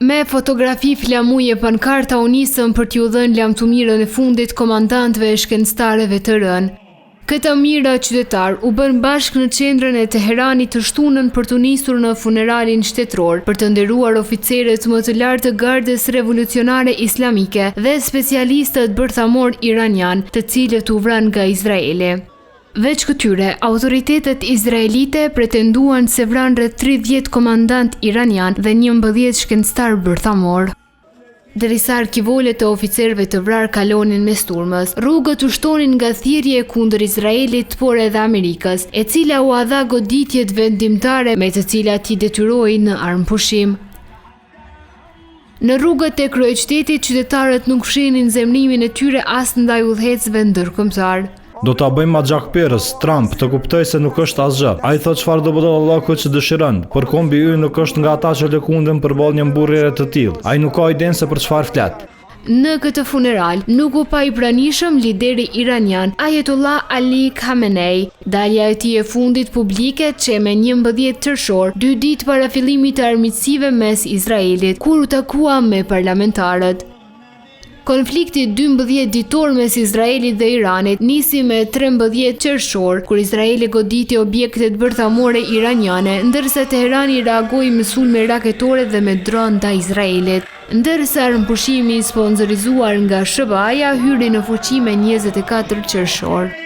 Me fotografi flamuje pankarta u nisën për t'ju dhënë lamtumirën e fundit komandantëve e shkencëtarëve të rënë. Këta mira qytetar u bën bashkë në qendrën e Teheranit të shtunën për të nisur në funeralin shtetëror për të nderuar oficerët më të lartë të Gardës Revolucionare Islamike dhe specialistët bërthamor iranian, të cilët u vranë nga Izraeli. Veç këtyre, autoritetet izraelite pretenduan se vranë rreth 30 komandant iranian dhe 11 shkencëtar bërthamor. Derisa arkivolet e oficerëve të vrarë kalonin mes turmës, rrugët u shtonin nga thirrje kundër Izraelit, por edhe Amerikës, e cila u dha goditjet vendimtare me të cilat i detyroi në armëpushim. Në rrugët e kryeqytetit, qytetarët nuk fshinin zemrimin e tyre as ndaj udhëhecëve ndërkombëtar. Do ta bëjmë ma Gjakperës, Trump, të kuptoj se nuk është asgjë. Ai thot çfarë do bëjë Allahu që dëshiron, por kombi ynë nuk është nga ata që lëkunden përballë një mburrëre të tillë. Ai nuk ka idenë se për çfarë flet. Në këtë funeral nuk u pa i pranishëm lideri iranian Ayatollah Ali Khamenei. Dalja e tij e fundit publike që me 11 qershor, 2 ditë para fillimit të armiqësive mes Izraelit, kur u takua me parlamentarët. Konflikti 12 ditor mes Izraelit dhe Iranit nisi me 13 qershor, kur Izraeli goditi objektet bërthamore iraniane, ndërsa Teherani reagoi me sulme raketore dhe me dron ndaj Izraelit. Ndërsa armëpushimi sponsorizuar nga SBA-ja hyri në fuqi me 24 qershor.